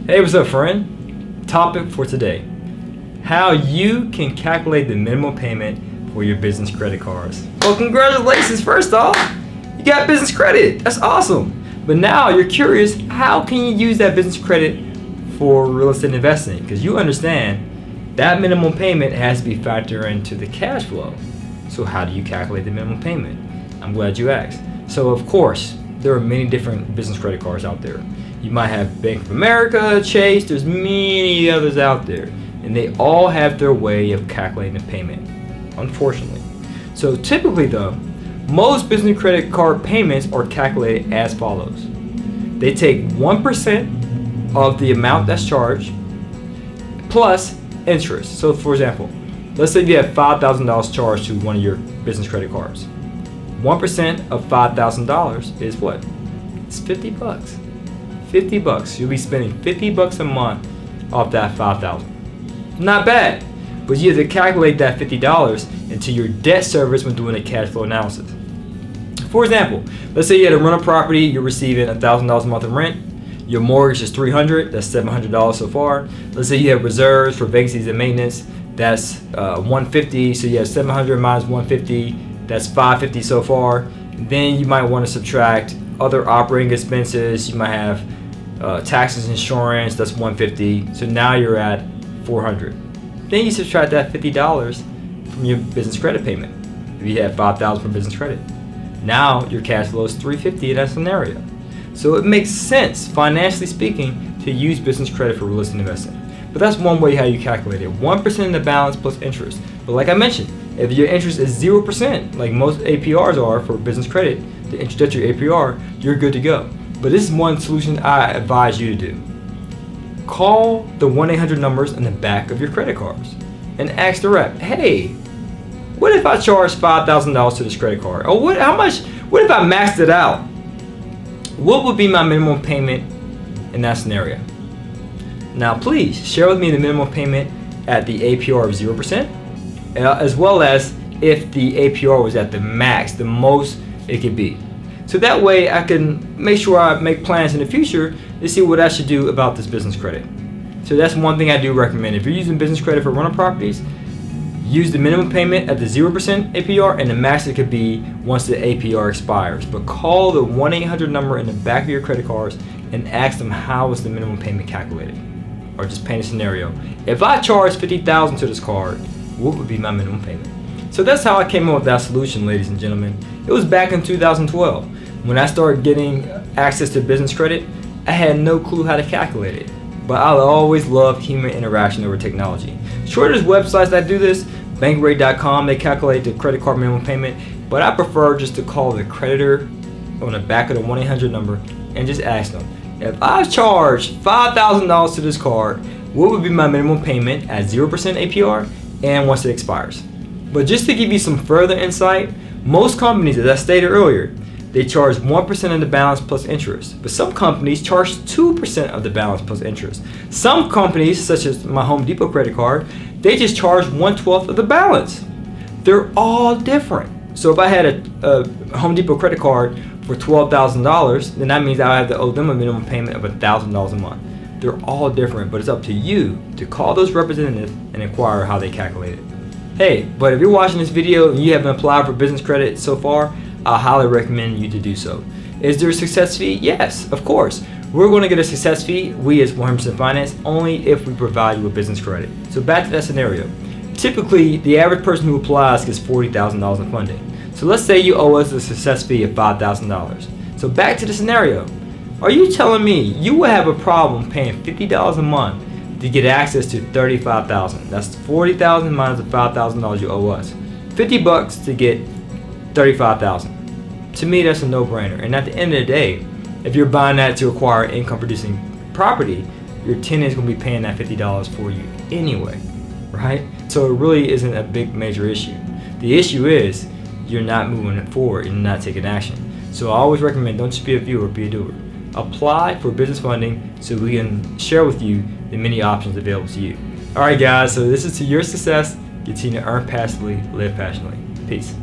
Hey, what's up, friend? Topic for today: how you can calculate the minimum payment for your business credit cards. Well, congratulations, first off. You got business credit. That's awesome. But now you're curious, how can you use that business credit for real estate investing? Because you understand that minimum payment has to be factored into the cash flow. So how do you calculate the minimum payment? I'm glad you asked. So of course, there are many different business credit cards out there. You might have Bank of America, Chase, there's many others out there. And they all have their way of calculating the payment, unfortunately. So typically though, most business credit card payments are calculated as follows. They take 1% of the amount that's charged plus interest. So for example, let's say you have $5,000 charged to one of your business credit cards. 1% of $5,000 is what? It's $50. $50. You'll be spending $50 a month off that $5,000. Not bad, but you have to calculate that $50 into your debt service when doing a cash flow analysis. For example, let's say you had a rental property, you're receiving $1,000 a month in rent. Your mortgage is $300, that's $700 so far. Let's say you have reserves for vacancies and maintenance, that's $150, so you have $700 minus $150, that's $550 so far. Then you might want to subtract other operating expenses. You might have taxes, insurance, that's $150, so now you're at $400. Then you subtract that $50 from your business credit payment. If you had $5,000 for business credit, now your cash flow is $350 in that scenario. So it makes sense, financially speaking, to use business credit for real estate investing. But that's one way how you calculate it. 1% of the balance plus interest. But like I mentioned, if your interest is 0%, like most APRs are for business credit, to introduce your APR, you're good to go. But this is one solution I advise you to do. Call the 1-800 numbers in the back of your credit cards and ask the rep, hey, what if I charge $5,000 to this credit card? Or what if I maxed it out? What would be my minimum payment in that scenario? Now please share with me the minimum payment at the APR of 0%, as well as if the APR was at the max, the most it could be. So that way I can make sure I make plans in the future to see what I should do about this business credit. So that's one thing I do recommend. If you're using business credit for rental properties, use the minimum payment at the 0% APR and the max it could be once the APR expires. But call the 1-800 number in the back of your credit cards and ask them how is the minimum payment calculated. Or just paint a scenario. If I charge $50,000 to this card, what would be my minimum payment? So that's how I came up with that solution, ladies and gentlemen. It was back in 2012. When I started getting access to business credit, I had no clue how to calculate it. But I always loved human interaction over technology. Sure, there's websites that do this, bankrate.com, they calculate the credit card minimum payment, but I prefer just to call the creditor on the back of the 1-800 number and just ask them, if I charge $5,000 to this card, what would be my minimum payment at 0% APR and once it expires? But just to give you some further insight, most companies, as I stated earlier, they charge 1% of the balance plus interest. But some companies charge 2% of the balance plus interest. Some companies, such as my Home Depot credit card, they just charge 1/12 of the balance. They're all different. So if I had a Home Depot credit card for $12,000, then that means I have to owe them a minimum payment of $1,000 a month. They're all different, but it's up to you to call those representatives and inquire how they calculate it. Hey, but if you're watching this video and you haven't applied for business credit so far, I highly recommend you to do so. Is there a success fee? Yes, of course. We're going to get a success fee, we as 100% Finance, only if we provide you with business credit. So back to that scenario. Typically, the average person who applies gets $40,000 in funding. So let's say you owe us a success fee of $5,000. So back to the scenario. Are you telling me you would have a problem paying $50 a month to get access to $35,000? That's $40,000 minus the $5,000 you owe us. $50 to get $35,000. To me, that's a no-brainer. And at the end of the day, if you're buying that to acquire income-producing property, your tenant is going to be paying that $50 for you anyway, right? So it really isn't a big major issue. The issue is you're not moving it forward and not taking action. So I always recommend, don't just be a viewer, be a doer. Apply for business funding so we can share with you the many options available to you. All right, guys, so this is to your success. Continue to earn passively, live passionately. Peace.